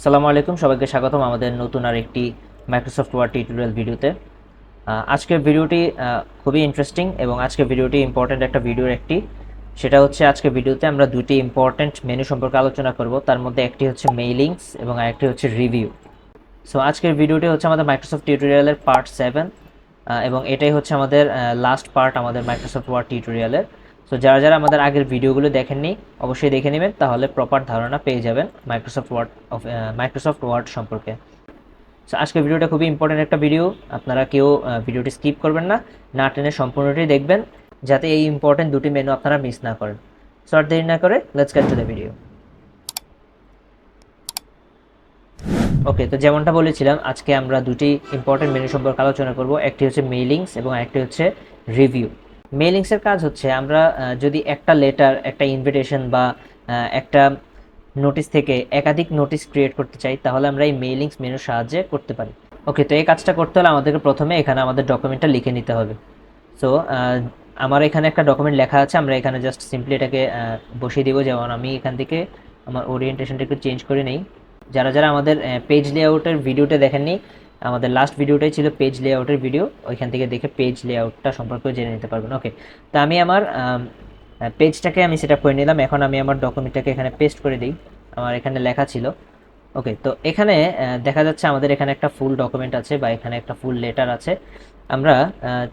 সালামু আলাইকুম, সবাইকে স্বাগতম আমাদের নতুন আরেকটি মাইক্রোসফট ওয়ার্ড টিউটোরিয়াল ভিডিওতে। আজকের ভিডিওটি খুবই ইন্টারেস্টিং এবং আজকের ভিডিওটি ইম্পর্ট্যান্ট একটা ভিডিওর একটি। সেটা হচ্ছে আজকের ভিডিওতে আমরা দুটি ইম্পর্ট্যান্ট মেনু সম্পর্কে আলোচনা করব। তার মধ্যে একটি হচ্ছে মেইলিংস এবং আরেকটি হচ্ছে রিভিউ। সো আজকের ভিডিওটি হচ্ছে আমাদের মাইক্রোসফট টিউটোরিয়ালের পার্ট 7 এবং এটাই হচ্ছে আমাদের লাস্ট পার্ট আমাদের মাইক্রোসফট ওয়ার্ড টিউটোরিয়ালের। সো যারা যারা আমাদের আগের ভিডিওগুলো দেখেননি অবশ্যই দেখে নেবেন, তাহলে প্রপার ধারণা পেয়ে যাবেন মাইক্রোসফট ওয়ার্ড সম্পর্কে। সো আজকের ভিডিওটা খুবই ইম্পর্টেন্ট একটা ভিডিও, আপনারা কেউ ভিডিওটি স্কিপ করবেন না, না টেনে সম্পূর্ণটি দেখবেন যাতে এই ইম্পর্টেন্ট দুটি মেনু আপনারা মিস না করেন। সো আর দেরি না করে let's get to the video. Okay, তো যেমনটা বলেছিলাম আজকে আমরা দুটি ইম্পর্টেন্ট মেনু সম্পর্কে আলোচনা করব। একটি হচ্ছে মেইলিংস এবং আরেকটি হচ্ছে রিভিউ। মেইলিংসের কাজ হচ্ছে আমরা যদি একটা লেটার, একটা ইনভিটেশন বা একটা নোটিশ থেকে একাধিক নোটিশ ক্রিয়েট করতে চাই, তাহলে আমরা এই মেইলিংস মেনুর সাহায্যে করতে পারি। ওকে, তো এই কাজটা করতে হলে আমাদেরকে প্রথমে এখানে আমাদের ডকুমেন্টটা লিখে নিতে হবে। সো আমার এখানে একটা ডকুমেন্ট লেখা আছে, আমরা এখানে জাস্ট সিম্পলি এটাকে বসিয়ে দিব। যেমন আমি এখান থেকে আমার ওরিয়েন্টেশনটা একটু চেঞ্জ করে নিই। যারা যারা আমাদের পেজ লেআউটের ভিডিওটা দেখেননি, আমাদের লাস্ট ভিডিওটাই ছিল পেজ লেআউটের ভিডিও, ওইখান থেকে দেখে পেজ লেআউটটা সম্পর্কেও জেনে নিতে পারবেন। ওকে, তো আমি আমার পেজটাকে আমি সেট আপ করে নিলাম। এখন আমি আমার ডকুমেন্টটাকে এখানে পেস্ট করে দিই। আমার এখানে লেখা ছিল। ওকে, তো এখানে দেখা যাচ্ছে আমাদের এখানে একটা ফুল ডকুমেন্ট আছে বা এখানে একটা ফুল লেটার আছে। আমরা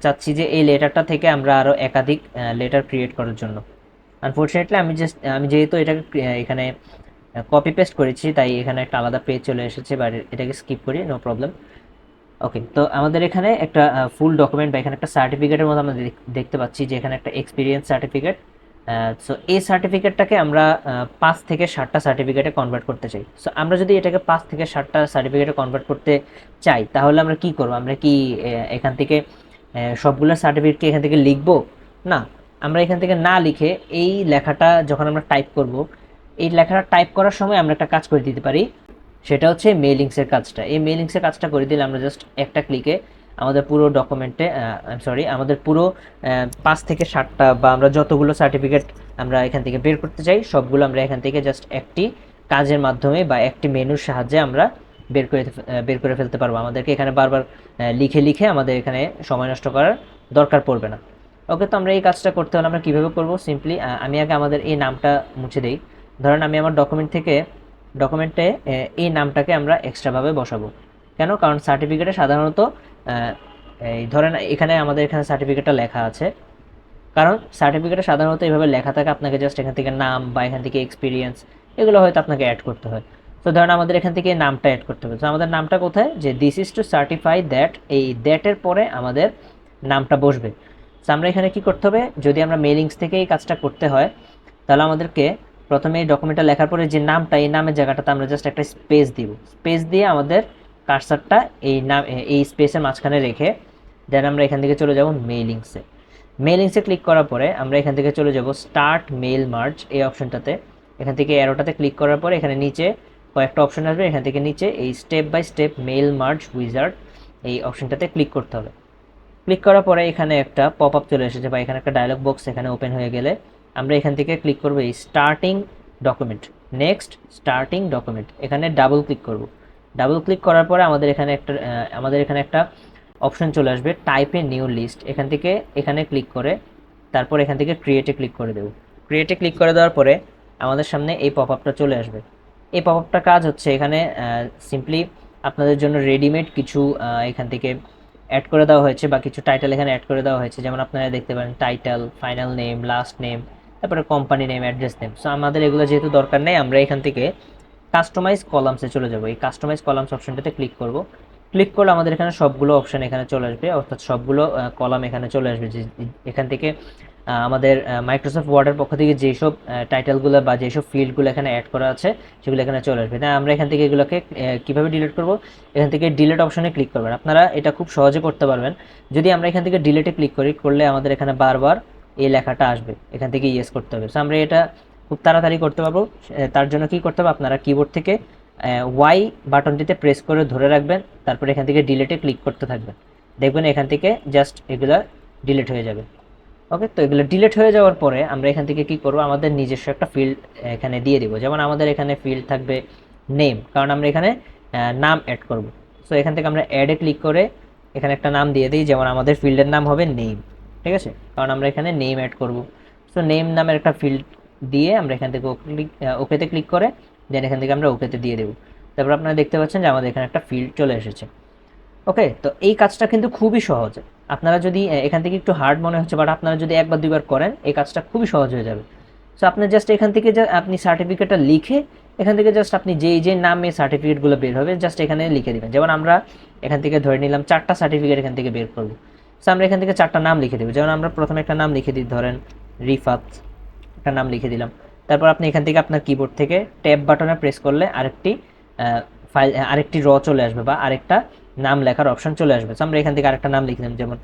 চাচ্ছি যে এই লেটারটা থেকে আমরা আরও একাধিক লেটার ক্রিয়েট করার জন্য। আনফর্চুনেটলি আমি যেহেতু এটাকে এখানে কপি পেস্ট করেছি, তাই এখানে একটা আলাদা পেজ চলে এসেছে, বা এটাকে স্কিপ করি, নো প্রবলেম। ওকে, তো আমাদের এখানে একটা ফুল ডকুমেন্ট বা এখানে একটা সার্টিফিকেটের মধ্যে আমরা দেখতে পাচ্ছি যে এখানে একটা এক্সপিরিয়েন্স সার্টিফিকেট। সো এই সার্টিফিকেটটাকে আমরা 5 থেকে 7টা সার্টিফিকেটে কনভার্ট করতে চাই। সো আমরা যদি এটাকে 5 থেকে 7টা সার্টিফিকেটে কনভার্ট করতে চাই, তাহলে আমরা কি করব? আমরা কি এখান থেকে সবগুলো সার্টিফিকেটকে এখান থেকে লিখবো? না, আমরা এখান থেকে না লিখে এই লেখাটা যখন আমরা টাইপ করব, এই লেখাটা টাইপ করার সময় আমরা একটা কাজ করে দিতে পারি। সেটা হচ্ছে মেইলিংসের কাজটা। এই মেইলিংসের কাজটা করে দিলে আমরা জাস্ট একটা ক্লিকে আমাদের পুরো ডকুমেন্টে আমাদের পুরো 5 থেকে 7টা বা আমরা যতগুলো সার্টিফিকেট আমরা এখান থেকে বের করতে চাই, সবগুলো আমরা এখান থেকে জাস্ট একটি কাজের মাধ্যমে বা একটি মেনুর সাহায্যে আমরা বের করে ফেলতে পারবো। আমাদেরকে এখানে বারবার লিখে লিখে আমাদের এখানে সময় নষ্ট করার দরকার পড়বে না। ওকে, তো আমরা এই কাজটা করতে হলে আমরা কীভাবে করবো? সিম্পলি আমি আগে আমাদের এই নামটা মুছে দিই। ধরেন আমি আমার ডকুমেন্টে এই নামটাকে আমরা এক্সট্রাভাবে বসাবো। কেন? কারণ সার্টিফিকেটে সাধারণত এই ধরেন এখানে আমাদের এখানে সার্টিফিকেটটা লেখা আছে, কারণ সার্টিফিকেটে সাধারণত এইভাবে লেখা থাকে, আপনাকে জাস্ট এখান থেকে নাম বা এখান থেকে এক্সপিরিয়েন্স এগুলো হয়তো আপনাকে অ্যাড করতে হয়। তো ধরেন আমাদের এখান থেকে নামটা অ্যাড করতে হবে। তো আমাদের নামটা কোথায়? যে this is to certify that, এই দ্যাটের পরে আমাদের নামটা বসবে। তো আমরা এখানে কি করতে হবে? যদি আমরা মেইলিংস থেকে এই কাজটা করতে হয়, তাহলে আমাদেরকে প্রথমে এই ডকুমেন্টটা লেখার পরে যে নামটা, এই নামের জায়গাটাতে আমরা জাস্ট একটা স্পেস দিব। স্পেস দিয়ে আমাদের কার্সারটা এই স্পেসের মাঝখানে রেখে দেন আমরা এখান থেকে চলে যাব মেইলিংসে ক্লিক করার পরে আমরা এখান থেকে চলে যাব স্টার্ট মেইল মার্জ এই অপশনটাতে। এখান থেকে অ্যারোটাতে ক্লিক করার পরে এখানে নিচে কয়েকটা অপশন আসবে, এখান থেকে নিচে এই step by step mail merge wizard এই অপশনটাতে ক্লিক করতে হবে। ক্লিক করার পরে এখানে একটা পপ আপ চলে এসেছে বা এখানে একটা ডায়লগ বক্স এখানে ওপেন হয়ে গেলে আমরা এখান থেকে ক্লিক করব এই starting document, next starting document, এখানে ডাবল ক্লিক করব। ডাবল ক্লিক করার পরে আমাদের এখানে একটা অপশন চলে আসবে টাইপ এ নিউ লিস্ট। এখান থেকে এখানে ক্লিক করে তারপর এখান থেকে ক্রিয়েটে ক্লিক করে দেব। ক্রিয়েটে ক্লিক করে দেওয়ার পরে আমাদের সামনে এই পপ আপটা চলে আসবে। এই পপ আপটা কাজ হচ্ছে এখানে সিম্পলি আপনাদের জন্য রেডিমেড কিছু এখান থেকে অ্যাড করে দেওয়া হয়েছে বা কিছু টাইটেল এখানে অ্যাড করে দেওয়া হয়েছে। যেমন আপনারা দেখতে পারেন title, final name, last name, তারপরে company name, address name. So আমাদের এগুলো যেহেতু দরকার নেই, আমরা এখান থেকে কাস্টমাইজ কলামসে চলে যাব। এই কাস্টমাইজ কলামস অপশনটাতে ক্লিক করব। ক্লিক করলে আমাদের এখানে সবগুলো অপশন এখানে চলে আসবে, অর্থাৎ সবগুলো কলাম এখানে চলে আসবে। যে এখান থেকে আমাদের মাইক্রোসফট ওয়ার্ডের পক্ষ থেকে যেসব টাইটেলগুলো বা যেসব ফিল্ডগুলো এখানে অ্যাড করা আছে সেগুলো এখানে চলে আসবে। তাই আমরা এখান থেকে এগুলোকে কীভাবে ডিলিট করব? এখান থেকে ডিলিট অপশনে ক্লিক করবেন। আপনারা এটা খুব সহজে করতে পারবেন। যদি আমরা এখান থেকে ডিলিটে ক্লিক করলে আমাদের এখানে বারবার এই লেখাটা আসবে, এখান থেকে ইয়েস করতে হবে। সো আমরা এটা খুব তাড়াতাড়ি করতে পারবো। তার জন্য কি করতে হবে? আপনারা কিবোর্ড থেকে ওয়াই বাটনটিতে প্রেস করে ধরে রাখবেন, তারপর এখান থেকে ডিলিটে ক্লিক করতে থাকবেন। দেখবেন এখান থেকে জাস্ট এগুলা ডিলিট হয়ে যাবে। ওকে, তো এগুলো ডিলিট হয়ে যাওয়ার পরে আমরা এখান থেকে কি করব? আমাদের নিজস্ব একটা ফিল্ড এখানে দিয়ে দিব। যেমন আমাদের এখানে ফিল্ড থাকবে নেম, কারণ আমরা এখানে নাম অ্যাড করব। সো এখান থেকে আমরা অ্যাডে ক্লিক করে এখানে একটা নাম দিয়ে দিই, যেমন আমাদের ফিল্ডের নাম হবে নেম, ঠিক আছে, কারণ আমরা এখানে নেম অ্যাড করব। সো নেম নামের একটা ফিল্ড দিয়ে আমরা এখান থেকে ওকেতে ক্লিক করে দেন এখান থেকে আমরা ওকেতে দিয়ে দেবো। তারপর আপনারা দেখতে পাচ্ছেন যে আমাদের এখানে একটা ফিল্ড চলে এসেছে। ওকে, তো এই কাজটা কিন্তু খুবই সহজ। আপনারা যদি এখান থেকে একটু হার্ড মনে হচ্ছে, বাট আপনারা যদি একবার দুইবার করেন এই কাজটা খুবই সহজ হয়ে যাবে। সো আপনি জাস্ট এখান থেকে আপনি সার্টিফিকেটটা লিখে এখান থেকে জাস্ট আপনি যে নামে সার্টিফিকেটগুলো বের হবে জাস্ট এখানে লিখে দেবেন। যেমন আমরা এখান থেকে ধরে নিলাম 4টা সার্টিফিকেট এখান থেকে বের করবো। সো আমরা এখান থেকে 4টা নাম লিখে দেবো। যেমন আমরা প্রথমে একটা নাম লিখে দিই, ধরেন রিফাত, একটা নাম লিখে দিলাম। তারপর আপনি এখান থেকে আপনার কিবোর্ড থেকে ট্যাব বাটনে প্রেস করলে আরেকটি ফাইল, আরেকটি চলে আসবে বা আরেকটা নাম লেখার অপশন চলে আসবে। সো আমরা এখান থেকে আরেকটা নাম লিখে দিলাম, যেমন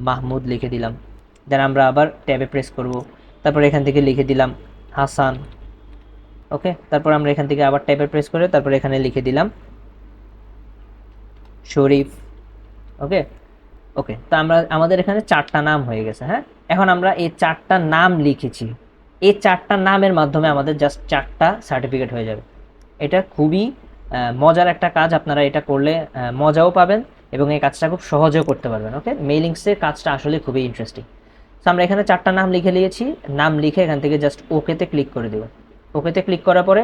মাহমুদ লিখে দিলাম। দেন আমরা আবার ট্যাবে প্রেস করব, তারপর এখান থেকে লিখে দিলাম হাসান। ওকে, তারপর আমরা এখান থেকে আবার ট্যাবে প্রেস করে তারপর এখানে লিখে দিলাম শরীফ। ওকে, ওকে, তো আমাদের এখানে 4টা নাম হয়ে গেছে। হ্যাঁ, এখন আমরা এই 4টা নাম লিখেছি, এই 4টা নামের মাধ্যমে আমাদের জাস্ট 4টা সার্টিফিকেট হয়ে যাবে। এটা খুবই মজার একটা কাজ। আপনারা এটা করলে মজাও পাবেন এবং এই কাজটা খুব সহজেও করতে পারবেন। ওকে, মেইলিংসের কাজটা আসলে খুবই ইন্টারেস্টিং। সো আমরা এখানে 4টা নাম লিখে নিয়েছি। নাম লিখে এখান থেকে জাস্ট ওকেতে ক্লিক করে দেব। ওকেতে ক্লিক করার পরে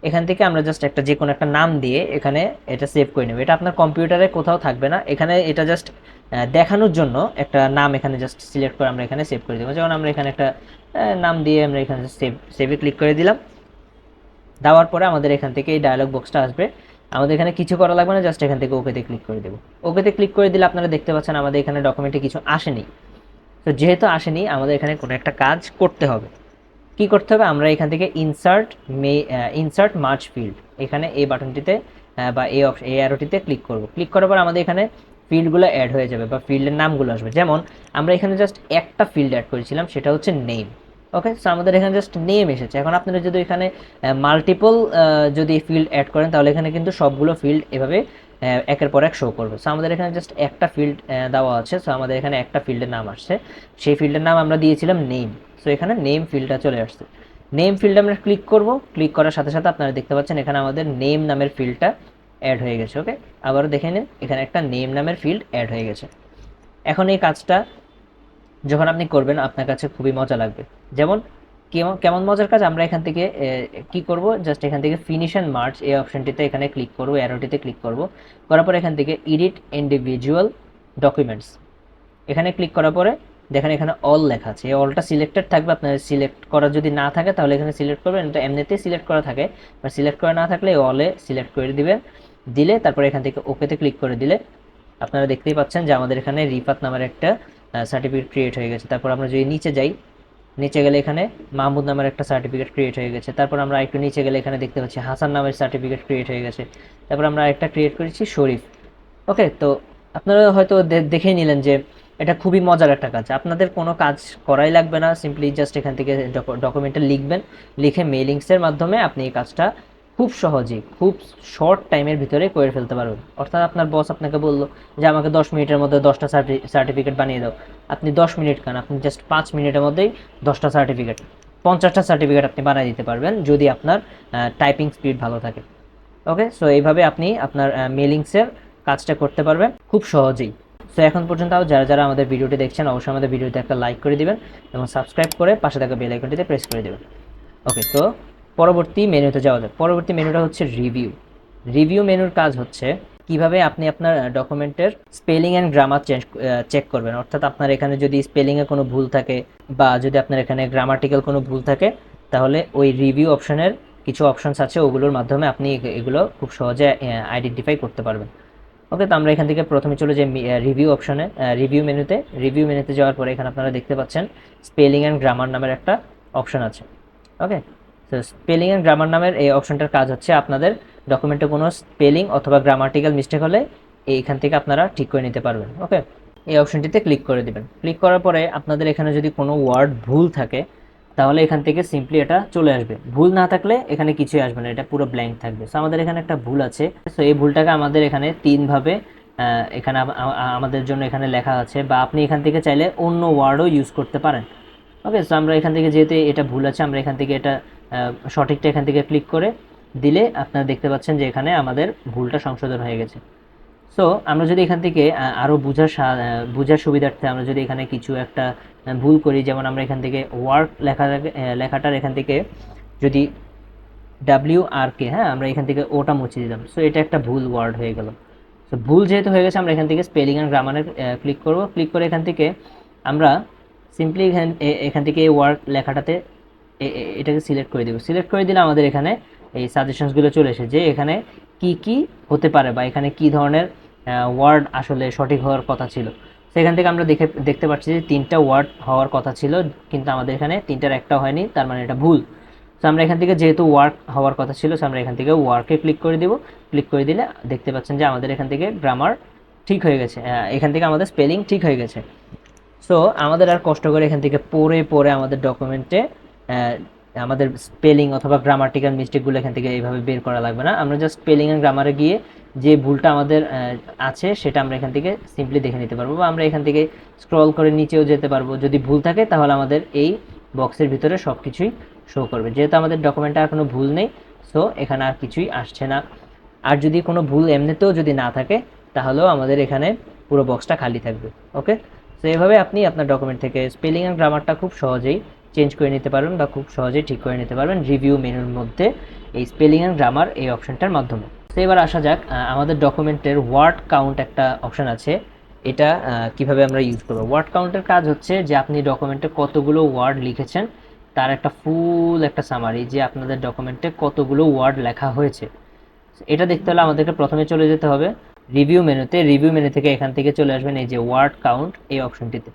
এখান থেকে আমরা জাস্ট একটা যে কোনো একটা নাম দিয়ে এখানে এটা সেভ করে নেব। এটা আপনার কম্পিউটারে কোথাও থাকবে না, এখানে এটা জাস্ট দেখানোর জন্য একটা নাম এখানে জাস্ট সিলেক্ট করে আমরা এখানে সেভ করে দেবো। যেমন আমরা এখানে একটা নাম দিয়ে আমরা এখানে সেভে ক্লিক করে দিলাম। দেওয়ার পরে আমাদের এখান থেকে এই ডায়লগ বক্সটা আসবে। আমাদের এখানে কিছু করা লাগবে না, জাস্ট এখান থেকে ওকেতে ক্লিক করে দেবো। ওকেতে ক্লিক করে দিলে আপনারা দেখতে পাচ্ছেন আমাদের এখানে ডকুমেন্টে কিছু আসেনি। তো যেহেতু আসেনি আমাদের এখানে কোনো একটা কাজ করতে হবে। কি করতে হবে, আমরা এখান থেকে ইনসার্ট মার্জ ফিল্ড, এখানে এই বাটনটিতে বা এই অ্যারোটিতে ক্লিক করব। ক্লিক করার পর আমাদের এখানে ফিল্ডগুলো অ্যাড হয়ে যাবে বা ফিল্ডের নামগুলো আসবে। যেমন আমরা এখানে জাস্ট একটা ফিল্ড অ্যাড করেছিলাম, সেটা হচ্ছে নেম। ওকে, সো আমাদের এখানে জাস্ট নেম এসেছে। এখন আপনারা যদি এখানে মাল্টিপল যদি ফিল্ড অ্যাড করেন তাহলে এখানে কিন্তু সবগুলো ফিল্ড এভাবে একের পর এক শো করবে। সো আমাদের এখানে জাস্ট একটা ফিল্ড দেওয়া আছে। সো আমাদের এখানে একটা ফিল্ডের নাম আসছে, সেই ফিল্ডের নাম আমরা দিয়েছিলাম নেম। সো এখানে নেম ফিল্ডটা চলে আসছে। নেম ফিল্ডে আমরা ক্লিক করব। ক্লিক করার সাথে সাথে আপনারা দেখতে পাচ্ছেন এখানে আমাদের নেম নামের ফিল্ডটা অ্যাড হয়ে গেছে। ওকে, আবারও দেখে নিন, এখানে একটা নেম নামের ফিল্ড অ্যাড হয়ে গেছে। এখন এই কাজটা যখন আপনি করবেন আপনার কাছে খুবই মজা লাগবে। যেমন কেমন মজার কাজ, আমরা এখান থেকে কি করব, জাস্ট এখান থেকে ফিনিশ অ্যান্ড মার্জ এই অপশনটিতে এখানে ক্লিক করব, অ্যারোটিতে ক্লিক করব। করার পর এখান থেকে এডিট ইন্ডিভিজুয়াল ডকুমেন্টস এখানে ক্লিক করার পরে দেখেন এখানে অল লেখা আছে। এই অলটা সিলেক্টেড থাকবে, আপনার সিলেক্ট করা যদি না থাকে তাহলে এখানে সিলেক্ট করবেন। এটা এমনিতেই সিলেক্ট করা থাকে, বা সিলেক্ট করা না থাকলে অলে সিলেক্ট করে দিবেন। দিলে তারপরে এখান থেকে ওকেতে ক্লিক করে দিলে আপনারা দেখতেই পাচ্ছেন যে আমাদের এখানে রিফাত নামের একটা সার্টিফিকেট ক্রিয়েট হয়ে গেছে। তারপর আমরা যদি নিচে যাই, নিচে গেলে এখানে মাহমুদ নামের একটা সার্টিফিকেট ক্রিয়েট হয়ে গেছে। তারপর আমরা একটু নিচে গেলে এখানে দেখতে পাচ্ছি হাসান নামের সার্টিফিকেট ক্রিয়েট হয়ে গেছে। তারপর আমরা একটা ক্রিয়েট করেছি শরীফ। ওকে, তো আপনারা হয়তো দেখেই নিলেন যে এটা খুবই মজার একটা কাজ। আপনাদের কোনো কাজ করাই লাগবে না, সিম্পলি জাস্ট এখান থেকে ডকুমেন্টটা লিখবেন। লিখে মেইলিংসের মাধ্যমে আপনি এই কাজটা খুব সহজেই খুব শর্ট টাইমের ভিতরে করে ফেলতে পারবেন। অর্থাৎ আপনার বস আপনাকে বললো যে আমাকে 10 মিনিটের মধ্যে 10টা সার্টিফিকেট বানিয়ে দাও। আপনি 10 মিনিট কেন, আপনি জাস্ট 5 মিনিটের মধ্যেই 10টা সার্টিফিকেট, 50টা সার্টিফিকেট আপনি বানিয়ে দিতে পারবেন যদি আপনার টাইপিং স্পিড ভালো থাকে। ওকে, সো এইভাবে আপনি আপনার মেলিংসের কাজটা করতে পারবেন খুব সহজেই। সো এখন পর্যন্ত যারা আমাদের ভিডিওটি দেখছেন অবশ্যই আমাদের ভিডিওতে একটা লাইক করে দিবেন এবং সাবস্ক্রাইব করে পাশে থাকা বেল আইকনটিতে প্রেস করে দেবেন। ওকে, তো পরবর্তী মেনুতে যাওয়া যাক। পরবর্তী মেনুটা হচ্ছে রিভিউ। রিভিউ মেনুর কাজ হচ্ছে কিভাবে আপনি আপনার ডকুমেন্টের স্পেলিং অ্যান্ড গ্রামার চেক করবেন। অর্থাৎ আপনার এখানে যদি স্পেলিংয়ে কোনো ভুল থাকে বা যদি আপনার এখানে গ্রামাটিক্যাল কোনো ভুল থাকে তাহলে ওই রিভিউ অপশনের কিছু অপশনস আছে, ওগুলোর মাধ্যমে আপনি এগুলো খুব সহজে আইডেন্টিফাই করতে পারবেন। ওকে, তো আমরা এখান থেকে প্রথমে চলে যাই রিভিউ অপশনে, রিভিউ মেনুতে যাওয়ার পরে এখানে আপনারা দেখতে পাচ্ছেন স্পেলিং অ্যান্ড গ্রামার নামের একটা অপশন আছে। ওকে, তো স্পেলিং অ্যান্ড গ্রামার নামের এই অপশনটার কাজ হচ্ছে আপনাদের ডকুমেন্টে কোনো স্পেলিং অথবা গ্রামাটিক্যাল মিস্টেক হলে এইখান থেকে আপনারা ঠিক করে নিতে পারবেন। ওকে, এই অপশনটিতে ক্লিক করে দিবেন। ক্লিক করার পরে আপনাদের এখানে যদি কোনো ওয়ার্ড ভুল থাকে তাহলে এখান থেকে সিম্পলি এটা চলে আসবে। ভুল না থাকলে এখানে কিছুই আসবে না, এটা পুরো ব্ল্যাঙ্ক থাকবে। সো আমাদের এখানে একটা ভুল আছে, সো এই ভুলটাকে আমাদের এখানে 3ভাবে এখানে আমাদের জন্য এখানে লেখা আছে, বা আপনি এখান থেকে চাইলে অন্য ওয়ার্ডও ইউজ করতে পারেন। ওকে, সো আমরা এখান থেকে যেহেতু এটা ভুল আছে আমরা এখান থেকে এটা সঠিকটা এখান থেকে ক্লিক করে দিলে আপনারা দেখতে পাচ্ছেন যে এখানে আমাদের ভুলটা সংশোধন হয়ে গেছে। সো আমরা যদি এখান থেকে আরও বোঝার সুবিধার্থে আমরা যদি এখানে কিছু একটা ভুল করি, যেমন আমরা এখান থেকে ওয়ার্ক লেখাটার এখান থেকে যদি WRK, হ্যাঁ, আমরা এখান থেকে ওটা মুছে দিলাম। সো এটা একটা ভুল ওয়ার্ড হয়ে গেল। সো ভুল যেহেতু হয়ে গেছে, আমরা এখান থেকে স্পেলিং অ্যান্ড গ্রামারে ক্লিক করব। ক্লিক করে এখান থেকে আমরা সিম্পলি এখান থেকে এই ওয়ার্ড লেখাটাতে এটাকে সিলেক্ট করে দেবো। সিলেক্ট করে দিলে আমাদের এখানে এই সাজেশনসগুলো চলে এসে যে এখানে কি কি হতে পারে বা এখানে কি ধরনের ওয়ার্ড আসলে সঠিক হওয়ার কথা ছিল। সেখান থেকে আমরা দেখতে পাচ্ছি যে 3টা ওয়ার্ড হওয়ার কথা ছিল, কিন্তু আমাদের এখানে 3টার একটা হয়নি, তার মানে এটা ভুল। সো আমরা এখান থেকে যেহেতু ওয়ার্ক হওয়ার কথা ছিল, সো আমরা এখান থেকে ওয়ার্কে ক্লিক করে দিব। ক্লিক করে দিলে দেখতে পাচ্ছেন যে আমাদের এখান থেকে গ্রামার ঠিক হয়ে গেছে, এখান থেকে আমাদের স্পেলিং ঠিক হয়ে গেছে। সো আমাদের আর কষ্ট করে এখান থেকে পড়ে পড়ে আমাদের ডকুমেন্টে আমাদের স্পেলিং অথবা গ্রামাটিক্যাল মিস্টেকগুলো এখান থেকে এইভাবে বের করা লাগবে না। আমরা জাস্ট স্পেলিং অ্যান্ড গ্রামারে গিয়ে যে ভুলটা আমাদের আছে সেটা আমরা এখান থেকে সিম্পলি দেখে নিতে পারবো, বা আমরা এখান থেকে স্ক্রল করে নিচেও যেতে পারবো। যদি ভুল থাকে তাহলে আমাদের এই বক্সের ভিতরে সব কিছুই শো করবে। যেহেতু আমাদের ডকুমেন্টে আর কোনো ভুল নেই, সো এখানে আর কিছুই আসছে না। আর যদি কোনো ভুল এমনিতেও যদি না থাকে তাহলেও আমাদের এখানে পুরো বক্সটা খালি থাকবে। ওকে, তো এভাবে আপনি আপনার ডকুমেন্ট থেকে স্পেলিং অ্যান্ড গ্রামারটা খুব সহজেই চেঞ্জ করে নিতে পারবেন বা খুব সহজেই ঠিক করে নিতে পারবেন রিভিউ মেনুর মধ্যে এই স্পেলিং অ্যান্ড গ্রামার এই অপশনটার মাধ্যমে। তো এবার আসা যাক, আমাদের ডকুমেন্টের ওয়ার্ড কাউন্ট একটা অপশন আছে, এটা কিভাবে আমরা ইউজ করবো। ওয়ার্ড কাউন্টের কাজ হচ্ছে যে আপনি ডকুমেন্টে কতগুলো ওয়ার্ড লিখেছেন তার একটা ফুল একটা সামারি, যে আপনাদের ডকুমেন্টে কতগুলো ওয়ার্ড লেখা হয়েছে। এটা দেখতে হলে আমাদেরকে প্রথমে চলে যেতে হবে রিভিউ মেনুতে। রিভিউ মেনু থেকে এখান থেকে চলে আসবেন এই যে ওয়ার্ড কাউন্ট এই অপশনটিতে।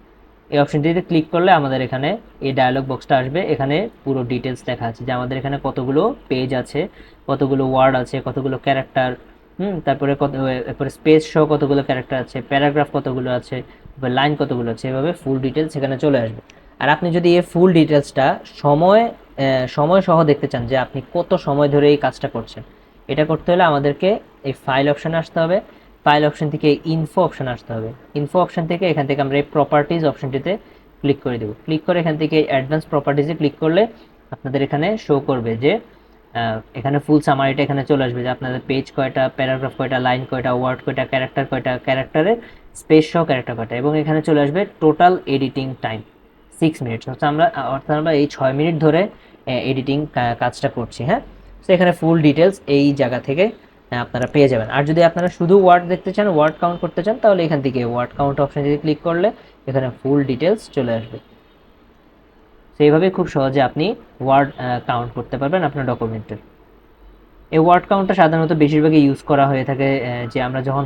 এই অপশনটিতে ক্লিক করলে আমাদের এখানে এই ডায়লগ বক্সটা আসবে। এখানে পুরো ডিটেলস লেখা আছে যে আমাদের এখানে কতগুলো পেজ আছে, কতগুলো ওয়ার্ড আছে, কতগুলো ক্যারেক্টার, তারপরে স্পেস সহ কতগুলো ক্যারেক্টার আছে, প্যারাগ্রাফ কতগুলো আছে, লাইন কতগুলো আছে, এভাবে ফুল ডিটেলস এখানে চলে আসবে। আর আপনি যদি এই ফুল ডিটেলসটা সময় সময় সহ দেখতে চান যে আপনি কত সময় ধরে এই কাজটা করছেন, এটা করতে হলে আমাদেরকে এই ফাইল অপশানে আসতে হবে। ফাইল অপশন থেকে ইনফো অপশান আসতে হবে। ইনফো অপশান থেকে এখান থেকে আমরা এই প্রপার্টিজ অপশনটিতে ক্লিক করে দেবো। ক্লিক করে এখান থেকে অ্যাডভান্স প্রপার্টিজে ক্লিক করলে আপনাদের এখানে শো করবে যে এখানে ফুল সামারিটা এখানে চলে আসবে, যে আপনাদের পেজ কয়টা, প্যারাগ্রাফ কয়টা, লাইন কয়টা, ওয়ার্ড কয়টা, ক্যারেক্টার কয়টা, ক্যারেক্টারের স্পেস সহ ক্যারেক্টার কয়টা, এবং এখানে চলে আসবে টোটাল এডিটিং টাইম 6 মিনিটস। অর্থাৎ আমরা এই 6 মিনিট ধরে এডিটিং কাজটা করছি। হ্যাঁ, তো এখানে ফুল ডিটেলস এই জায়গা থেকে আপনারা পেয়ে যাবেন। আর যদি আপনারা শুধু ওয়ার্ড দেখতে চান, ওয়ার্ড কাউন্ট করতে চান, তাহলে এখান থেকে ওয়ার্ড কাউন্ট অপশন যদি ক্লিক করলে এখানে ফুল ডিটেলস চলে আসবে। সেইভাবে খুব সহজে আপনি ওয়ার্ড কাউন্ট করতে পারবেন আপনার ডকুমেন্টের। এই ওয়ার্ড কাউন্টটা সাধারণত বেশিরভাগই ইউজ করা হয়ে থাকে যে আমরা যখন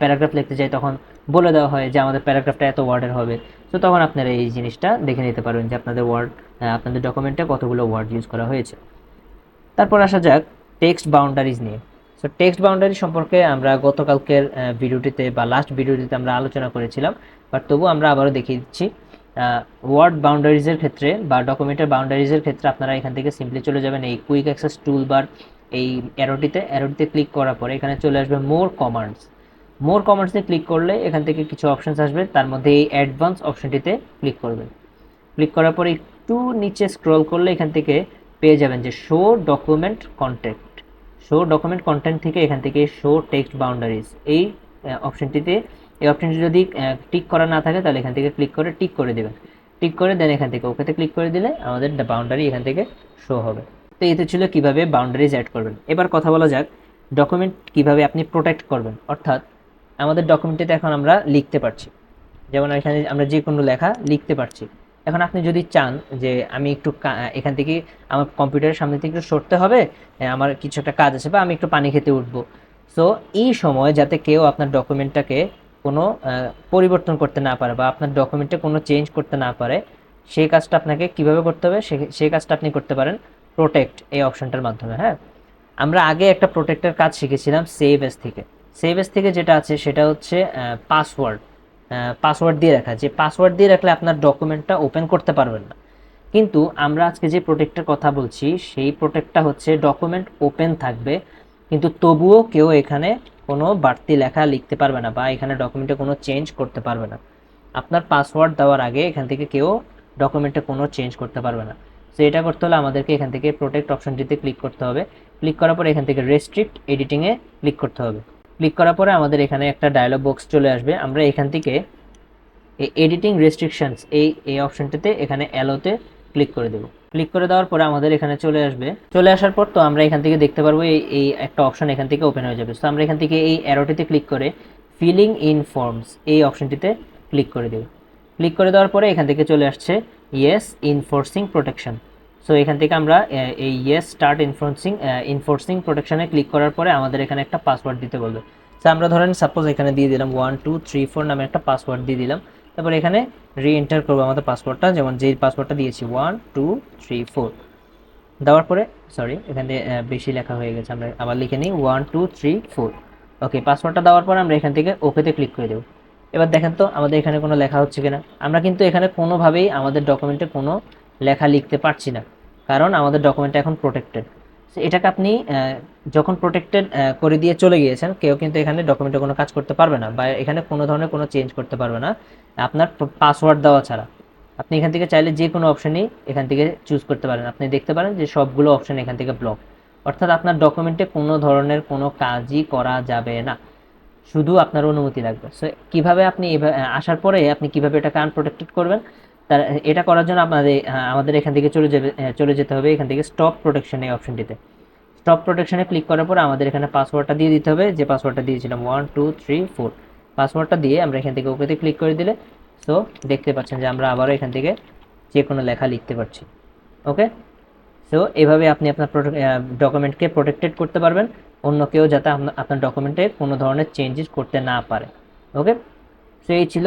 প্যারাগ্রাফ লিখতে যাই তখন বলে দেওয়া হয় যে আমাদের প্যারাগ্রাফটা এত ওয়ার্ডের হবে। তো তখন আপনারা এই জিনিসটা দেখে নিতে পারবেন যে আপনাদের ডকুমেন্টে কতগুলো ওয়ার্ড ইউজ করা হয়েছে। তারপর আসা যাক টেক্সট বাউন্ডারিজ নিয়ে। সো টেক্সট বাউন্ডারি সম্পর্কে আমরা গতকালকের ভিডিওটিতে বা লাস্ট ভিডিওটিতে আমরা আলোচনা করেছিলাম, বাট তবু আমরা আবারও দেখিয়ে দিচ্ছি। ওয়ার্ড বাউন্ডারিজের ক্ষেত্রে বা ডকুমেন্টের বাউন্ডারিজের ক্ষেত্রে আপনারা এখান থেকে সিম্পলি চলে যাবেন এই কুইক অ্যাক্সেস টুল বার, এই অ্যারোটিতে ক্লিক করার পরে এখানে চলে আসবে মোর কমান্ডসে ক্লিক করলে এখান থেকে কিছু অপশানস আসবে, তার মধ্যে এই অ্যাডভান্স অপশনটিতে ক্লিক করবেন। ক্লিক করার পরে একটু নিচে স্ক্রল করলে এখান থেকে পেয়ে যাবেন যে শো ডকুমেন্ট কন্টেন্ট থেকে এখান থেকে শো টেক্সট বাউন্ডারিজ এই অপশনটিতে। এই অপশনটি যদি টিক করা না থাকে তাহলে এখান থেকে ক্লিক করে টিক করে দেবেন। টিক করে দেন এখান থেকে ওকেতে ক্লিক করে দিলে আমাদের বাউন্ডারি এখান থেকে শো হবে। তো এতে ছিল কিভাবে বাউন্ডারিজ অ্যাড করবেন। এবার কথা বলা যাক ডকুমেন্ট কিভাবে আপনি প্রোটেক্ট করবেন। অর্থাৎ আমাদের ডকুমেন্টটিতে এখন আমরা লিখতে পারছি, যেমন এখানে আমরা যে কোনো লেখা লিখতে পারছি। এখন আপনি যদি চান যে আমি একটু এখান থেকে আমার কম্পিউটারের সামনে থেকে একটু সরতে হবে, আমার কিছু একটা কাজ আছে, বা আমি একটু পানি খেতে উঠবো। সো এই সময় যাতে কেউ আপনার ডকুমেন্টটাকে কোনো পরিবর্তন করতে না পারে বা আপনার ডকুমেন্টে কোনো চেঞ্জ করতে না পারে, সেই কাজটা আপনাকে কিভাবে করতে হবে, সেই কাজটা আপনি করতে পারেন প্রোটেক্ট এই অপশনটার মাধ্যমে। হ্যাঁ, আমরা আগে একটা প্রোটেক্টের কাজ শিখেছিলাম সেভ এস থেকে যেটা আছে সেটা হচ্ছে পাসওয়ার্ড দিয়ে রাখা, যে পাসওয়ার্ড দিয়ে রাখলে আপনার ডকুমেন্টটা ওপেন করতে পারবেন না। কিন্তু আমরা আজকে যে প্রোটেক্টের কথা বলছি সেই প্রোটেক্টটা হচ্ছে ডকুমেন্ট ওপেন থাকবে, কিন্তু তবুও কেউ এখানে কোনো বাড়তি লেখা লিখতে পারবে না বা এখানে ডকুমেন্টে কোনো চেঞ্জ করতে পারবে না। আপনার পাসওয়ার্ড দেওয়ার আগে এখান থেকে কেউ ডকুমেন্টে কোনো চেঞ্জ করতে পারবে না। সো এটা করতে হলে আমাদেরকে এখান থেকে প্রোটেক্ট অপশনটিতে ক্লিক করতে হবে। ক্লিক করার পরে এখান থেকে রেস্ট্রিক্ট এডিটিংয়ে ক্লিক করতে হবে। ক্লিক করার পরে আমাদের এখানে একটা ডায়লগ বক্স চলে আসবে। আমরা এখান থেকে এই এডিটিং রেস্ট্রিকশনস এই অপশনটিতে এখানে অ্যালোতে ক্লিক করে দেব। ক্লিক করে দেওয়ার পরে আমাদের এখানে চলে আসবে। চলে আসার পর তো আমরা এখান থেকে দেখতে পারবো এই একটা অপশন এখান থেকে ওপেন হয়ে যাবে। সো আমরা এখান থেকে এই অ্যারোটিতে ক্লিক করে ফিলিং ইন ফর্মস এই অপশনটিতে ক্লিক করে দেব। ক্লিক করে দেওয়ার পরে এখান থেকে চলে আসছে ইয়েস ইনফোর্সিং প্রোটেকশন। সো এখান থেকে আমরা এই ইয়েস স্টার্ট ইনফোর্সিং প্রোটেকশনে ক্লিক করার পরে আমাদের এখানে একটা পাসওয়ার্ড দিতে বলবে। সো আমরা ধরেন সাপোজ এখানে দিয়ে দিলাম 1234 নামে একটা পাসওয়ার্ড দিয়ে দিলাম। তারপর এখানে রি-এন্টার করবো আমাদের পাসওয়ার্ডটা, যেমন যেই পাসওয়ার্ডটা দিয়েছি 1234 দেওয়ার পরে এখানে বেশি লেখা হয়ে গেছে, আমরা আবার লিখে নিই 1234। ওকে, পাসওয়ার্ডটা দেওয়ার পর আমরা এখান থেকে ওকেতে ক্লিক করে দেবো। এবার দেখেন তো আমাদের এখানে কোনো লেখা হচ্ছে কিনা। আমরা কিন্তু এখানে কোনোভাবেই আমাদের ডকুমেন্টে কোনো লেখা লিখতে পারছি না, কারণ আমাদের ডকুমেন্টটা এখন প্রোটেক্টেড। এটাকে আপনি যখন প্রোটেক্টেড করে দিয়ে চলে গিয়েছেন, কেউ কিন্তু এখানে ডকুমেন্টে কোনো কাজ করতে পারবে না বা এখানে কোনো ধরনের কোনো চেঞ্জ করতে পারবে না আপনার পাসওয়ার্ড দেওয়া ছাড়া। আপনি এখান থেকে চাইলে যে কোনো অপশনই এখান থেকে চুজ করতে পারেন। আপনি দেখতে পারেন যে সবগুলো অপশন এখান থেকে ব্লক, অর্থাৎ আপনার ডকুমেন্টে কোনো ধরনের কোনো কাজই করা যাবে না, শুধু আপনার অনুমতি লাগবে। সো কীভাবে আপনি আসার পরে আপনি কীভাবে এটাকে আনপ্রোটেক্টেড করবেন, তার এটা করার জন্য আমাদের এখান থেকে চলে যেতে হবে এখান থেকে স্টপ প্রোটেকশন এই অপশনটিতে। স্টপ প্রোটেকশনে ক্লিক করার পরে আমাদের এখানে পাসওয়ার্ডটা দিয়ে দিতে হবে, যে পাসওয়ার্ডটা দিয়েছিলাম 1234। পাসওয়ার্ডটা দিয়ে আমরা এখান থেকে ওকেতে ক্লিক করে দিলে সো দেখতে পাচ্ছেন যে আমরা আবারও এখান থেকে যে কোনো লেখা লিখতে পারছি। ওকে, সো এভাবে আপনি আপনার ডকুমেন্টকে প্রোটেক্টেড করতে পারবেন, অন্য কেউ যাতে আপনার ডকুমেন্টে কোনো ধরনের চেঞ্জেস করতে না পারে। ওকে, সো এই ছিল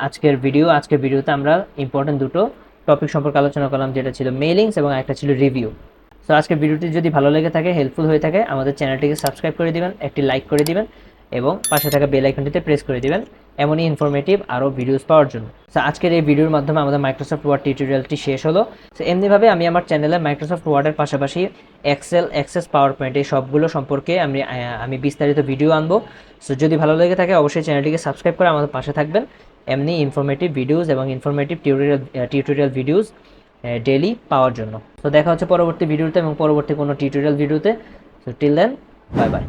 আজকের ভিডিও। আজকের ভিডিওতে আমরা ইম্পর্টেন্ট দুটো টপিক সম্পর্কে আলোচনা করলাম, যেটা ছিল মেইলিংস এবং একটা ছিল রিভিউ। সো আজকের ভিডিওটি যদি ভালো লেগে থাকে, হেল্পফুল হয়ে থাকে, আমাদের চ্যানেলটিকে সাবস্ক্রাইব করে দিবেন, একটি লাইক করে দিবেন এবং পাশে থাকা বেল আইকনটিতে প্রেস করে দিবেন এমনই ইনফরমেটিভ আরও ভিডিওস পাওয়ার জন্য। সো আজকের এই ভিডিওর মাধ্যমে আমাদের মাইক্রোসফট ওয়ার্ড টিউটোরিয়ালটি শেষ হলো। সো এমনিভাবে আমি আমার চ্যানেলে মাইক্রোসফট ওয়ার্ডের পাশাপাশি এক্সেল, অ্যাক্সেস, পাওয়ার পয়েন্ট এই সবগুলো সম্পর্কে আমি বিস্তারিত ভিডিও আনবো। সো যদি ভালো লেগে থাকে অবশ্যই চ্যানেলটিকে সাবস্ক্রাইব করে আমাদের পাশে থাকবেন এমনি ইনফরমেটিভ ভিডিওস এবং ইনফরমেটিভ টিউটোরিয়াল ভিডিওস ডেইলি পাওয়ার জন্য। তো দেখা হচ্ছে পরবর্তী ভিডিওতে এবং পরবর্তী কোনো টিউটোরিয়াল ভিডিওতে। So till then, bye by.